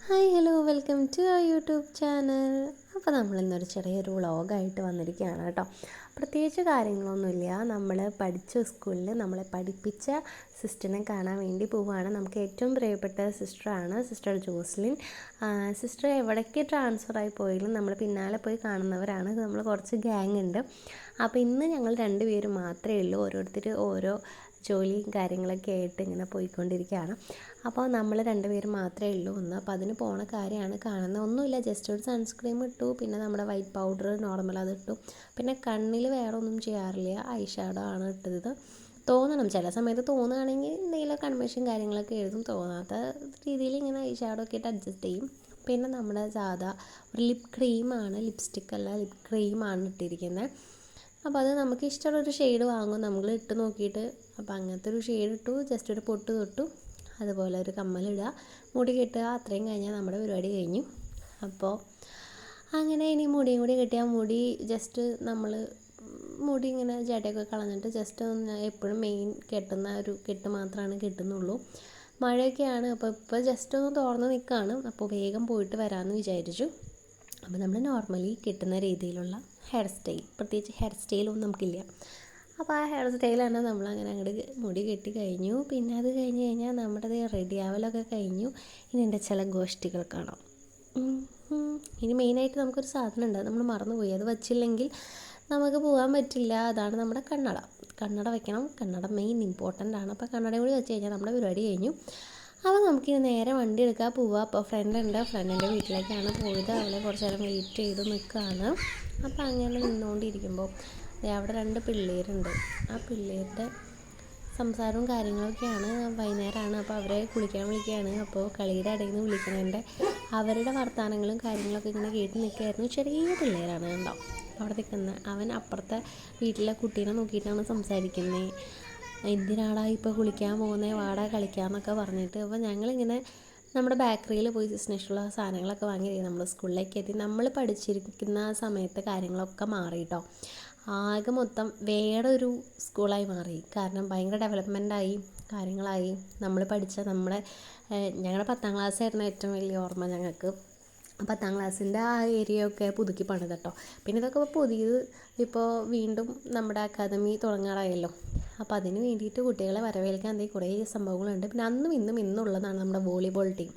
Hi hello welcome to our YouTube channel. അപ്പോൾ നമ്മളിന്നൊരു ചെറിയൊരു വ്ളോഗായിട്ട് വന്നിരിക്കുകയാണ് കേട്ടോ. പ്രത്യേകിച്ച് കാര്യങ്ങളൊന്നുമില്ല. നമ്മൾ പഠിച്ച സ്കൂളിൽ നമ്മളെ പഠിപ്പിച്ച സിസ്റ്ററിനെ കാണാൻ വേണ്ടി പോവുകയാണ്. നമുക്ക് ഏറ്റവും പ്രിയപ്പെട്ട സിസ്റ്ററാണ് സിസ്റ്റർ ജോസ്ലിൻ. സിസ്റ്റർ എവിടേക്ക് ട്രാൻസ്ഫറായി പോയാലും നമ്മൾ പിന്നാലെ പോയി കാണുന്നവരാണ്. നമ്മൾ കുറച്ച് ഗ്യാങ് ഉണ്ട്. അപ്പോൾ ഇന്ന് ഞങ്ങൾ രണ്ടുപേരും മാത്രമേ ഉള്ളൂ. ഓരോരുത്തർ ഓരോ ജോലിയും കാര്യങ്ങളൊക്കെ ആയിട്ട് ഇങ്ങനെ പോയിക്കൊണ്ടിരിക്കുകയാണ്. അപ്പോൾ നമ്മൾ രണ്ടുപേരും മാത്രമേ ഉള്ളൂ ഒന്ന്. അപ്പോൾ അതിന് പോണ കാര്യമാണ് കാണുന്നത്. ഒന്നുമില്ല, ജസ്റ്റ് ഒരു സൺസ്ക്രീം ഇട്ടു, പിന്നെ നമ്മുടെ വൈറ്റ് പൗഡർ നോർമൽ അതിട്ടു. പിന്നെ കണ്ണിൽ വേറെ ഒന്നും ചെയ്യാറില്ല, ഐ ഷാഡോ ആണ് ഇട്ടത്. തോന്നണം, ചില സമയത്ത് തോന്നുകയാണെങ്കിൽ എന്തെങ്കിലും കൺവെൻഷൻ കാര്യങ്ങളൊക്കെ എഴുതും. തോന്നാത്ത രീതിയിൽ ഇങ്ങനെ ഐ ഷാഡോ ഒക്കെ ഇട്ട് അഡ്ജസ്റ്റ് ചെയ്യും. പിന്നെ നമ്മുടെ സാധാ ഒരു ലിപ് ക്രീമാണ്, ലിപ്സ്റ്റിക് അല്ല ലിപ് ക്രീമാണ് ഇട്ടിരിക്കുന്നത്. അപ്പോൾ അത് നമുക്ക് ഇഷ്ടമുള്ളൊരു ഷെയ്ഡ് വാങ്ങും, നമ്മൾ ഇട്ട് നോക്കിയിട്ട്. അപ്പോൾ അങ്ങനത്തെ ഒരു ഷെയ്ഡ് ഇട്ടു, ജസ്റ്റ് ഒരു പൊട്ട് തൊട്ടു, അതുപോലെ ഒരു കമ്മലിടുക, മുടി കെട്ടുക, അത്രയും കഴിഞ്ഞാൽ നമ്മുടെ പരിപാടി കഴിഞ്ഞു. അപ്പോൾ അങ്ങനെ ഇനി മുടിയും കൂടി കെട്ടിയാൽ മുടി ജസ്റ്റ് നമ്മൾ മുടി ഇങ്ങനെ ജടയൊക്കെ കളഞ്ഞിട്ട് ജസ്റ്റ് ഒന്ന് എപ്പോഴും മെയിൻ കെട്ടുന്ന ഒരു കെട്ട് മാത്രമാണ് കെട്ടുന്നുള്ളൂ. മഴയൊക്കെയാണ്, അപ്പോൾ ഇപ്പോൾ ജസ്റ്റ് ഒന്ന് തുറന്ന് നിൽക്കുകയാണ്. അപ്പോൾ വേഗം പോയിട്ട് വരാമെന്ന് വിചാരിച്ചു. അപ്പോൾ നമ്മൾ നോർമലി കിട്ടുന്ന രീതിയിലുള്ള ഹെയർ സ്റ്റൈൽ, പ്രത്യേകിച്ച് ഹെയർ സ്റ്റൈലൊന്നും നമുക്കില്ല. അപ്പോൾ ആ ഹെയർ സ്റ്റൈലാണ് നമ്മളങ്ങനെ അങ്ങോട്ട് മുടി കെട്ടി കഴിഞ്ഞു. പിന്നെ അത് കഴിഞ്ഞ് കഴിഞ്ഞാൽ നമ്മുടെ റെഡി ആവലൊക്കെ കഴിഞ്ഞു. ഇനി എൻ്റെ ചില ഗോഷ്ഠികൾ കാണാം. ഇനി മെയിനായിട്ട് നമുക്കൊരു സാധനം ഉണ്ട്, നമ്മൾ മറന്നുപോയി. അത് വച്ചില്ലെങ്കിൽ നമുക്ക് പോകാൻ പറ്റില്ല. അതാണ് നമ്മുടെ കണ്ണട. കണ്ണട വയ്ക്കണം. കണ്ണട മെയിൻ ഇമ്പോർട്ടൻ്റ് ആണ്. അപ്പോൾ കണ്ണടയും കൂടി വെച്ച് കഴിഞ്ഞാൽ നമ്മുടെ പരിപാടി കഴിഞ്ഞു. അപ്പോൾ നമുക്കിനി നേരെ വണ്ടി എടുക്കാൻ പോവുക. അപ്പോൾ ഫ്രണ്ടിൻ്റെ വീട്ടിലേക്കാണ് പോയത്. അവളെ കുറച്ച് നേരം വെയിറ്റ് ചെയ്ത് നിൽക്കുകയാണ്. അപ്പോൾ അങ്ങനെ നിന്നുകൊണ്ടിരിക്കുമ്പോൾ അവിടെ 2 പിള്ളേരുണ്ട്. ആ പിള്ളേരുടെ സംസാരവും കാര്യങ്ങളൊക്കെയാണ്. വൈകുന്നേരമാണ്, അപ്പോൾ അവരെ കുളിക്കാൻ വിളിക്കുകയാണ്. അപ്പോൾ കളിയുടെ ഇടയിൽ നിന്ന് വിളിക്കണതിൻ്റെ അവരുടെ വർത്തമാനങ്ങളും കാര്യങ്ങളൊക്കെ ഇങ്ങനെ കേട്ട് നിൽക്കുകയായിരുന്നു. ചെറിയ പിള്ളേരാണ് കണ്ടോ അവിടെ നിൽക്കുന്നത്. അവൻ അപ്പുറത്തെ വീട്ടിലെ കുട്ടീനെ നോക്കിയിട്ടാണ് സംസാരിക്കുന്നത്. എന്തിനാടാ ഇപ്പോൾ കുളിക്കാൻ പോകുന്നത്, വാടാ കളിക്കാമെന്നൊക്കെ പറഞ്ഞിട്ട്. അപ്പോൾ ഞങ്ങളിങ്ങനെ നമ്മുടെ ബേക്കറിയിൽ പോയി സിസ്നേഷനുള്ള സാധനങ്ങളൊക്കെ വാങ്ങി നമ്മൾ സ്കൂളിലേക്ക് എത്തി. നമ്മൾ പഠിച്ചിരിക്കുന്ന സമയത്തെ കാര്യങ്ങളൊക്കെ മാറി കേട്ടോ. ആകെ മൊത്തം വേറെ ഒരു സ്കൂളായി മാറി. കാരണം ഭയങ്കര ഡെവലപ്മെൻറ്റായി, കാര്യങ്ങളായി. നമ്മൾ പഠിച്ച ഞങ്ങളുടെ 10ാം ക്ലാസ്സായിരുന്നു ഏറ്റവും വലിയ ഓർമ്മ ഞങ്ങൾക്ക്. 10ാം ക്ലാസ്സിൻ്റെ ആ ഏരിയയൊക്കെ പുതുക്കി പണിത് കേട്ടോ. പിന്നെ ഇതൊക്കെ പുതിയത് ഇപ്പോൾ വീണ്ടും നമ്മുടെ അക്കാദമി തുടങ്ങാറായല്ലോ. അപ്പോൾ അതിന് വേണ്ടിയിട്ട് കുട്ടികളെ വരവേൽക്കാൻ കുറേ സംഭവങ്ങളുണ്ട്. പിന്നെ അന്നും ഇന്നും ഉള്ളതാണ് നമ്മുടെ വോളിബോൾ ടീം.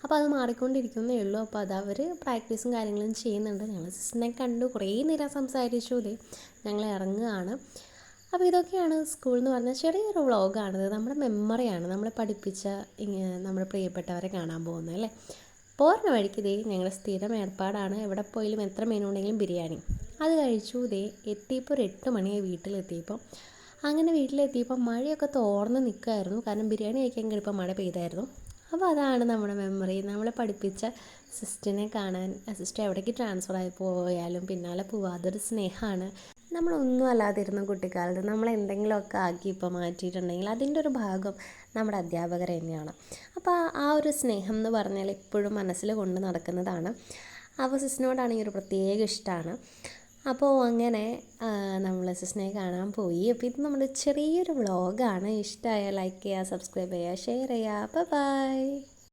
അപ്പോൾ അത് മാറിക്കൊണ്ടിരിക്കുന്നേ ഉള്ളൂ. അപ്പോൾ അതവർ പ്രാക്ടീസും കാര്യങ്ങളും ചെയ്യുന്നുണ്ട്. ഞങ്ങൾ സിസ്റ്ററിനെ കണ്ടു, കുറേ നേരം സംസാരിച്ചു. ഞങ്ങൾ ഇറങ്ങുകയാണ്. അപ്പോൾ ഇതൊക്കെയാണ് സ്കൂൾ എന്ന് പറഞ്ഞാൽ ചെറിയൊരു വ്ളോഗാണിത്. നമ്മുടെ മെമ്മറിയാണ്, നമ്മളെ പഠിപ്പിച്ച നമ്മുടെ പ്രിയപ്പെട്ടവരെ കാണാൻ പോകുന്നത് അല്ലേ. പോരുന്ന വഴിക്ക് ഞങ്ങളുടെ സ്ഥിരം ഏർപ്പാടാണ്. എവിടെ പോയാലും എത്ര മെനു ഉണ്ടെങ്കിലും ബിരിയാണി. അത് കഴിച്ചു. എത്തിയപ്പോൾ ഒരു 8 മണിയായി വീട്ടിലെത്തിയപ്പോൾ. അങ്ങനെ വീട്ടിലെത്തിയപ്പോൾ മഴയൊക്കെ തോർന്ന് നിൽക്കുമായിരുന്നു. കാരണം ബിരിയാണി കഴിക്കാൻ കഴിയുമ്പോൾ മഴ പെയ്തായിരുന്നു. അപ്പോൾ അതാണ് നമ്മുടെ മെമ്മറി. നമ്മളെ പഠിപ്പിച്ച സിസ്റ്ററിനെ കാണാൻ, സിസ്റ്റർ എവിടേക്ക് ട്രാൻസ്ഫർ ആയി പോയാലും പിന്നാലെ പോവുക, അതൊരു സ്നേഹമാണ്. നമ്മളൊന്നും അല്ലാതിരുന്ന കുട്ടിക്കാലത്ത് നമ്മളെന്തെങ്കിലുമൊക്കെ ആക്കി ഇപ്പോൾ മാറ്റിയിട്ടുണ്ടെങ്കിൽ അതിൻ്റെ ഒരു ഭാഗം നമ്മുടെ അധ്യാപകർ തന്നെയാണ്. അപ്പോൾ ആ ഒരു സ്നേഹം എന്ന് പറഞ്ഞാൽ എപ്പോഴും മനസ്സിൽ കൊണ്ട് നടക്കുന്നതാണ്. അപ്പോൾ സിസ്റ്ററിനോടാണെങ്കിൽ ഒരു പ്രത്യേക ഇഷ്ടമാണ്. അപ്പോൾ അങ്ങനെ നമ്മൾ സിസ്റ്ററിനെ കാണാൻ പോയി. അപ്പോൾ ഇത് നമ്മുടെ ചെറിയൊരു വ്ളോഗാണ്. ഇഷ്ടമായാൽ ലൈക്ക് ചെയ്യുക, സബ്സ്ക്രൈബ് ചെയ്യുക, ഷെയർ ചെയ്യുക. ബൈ.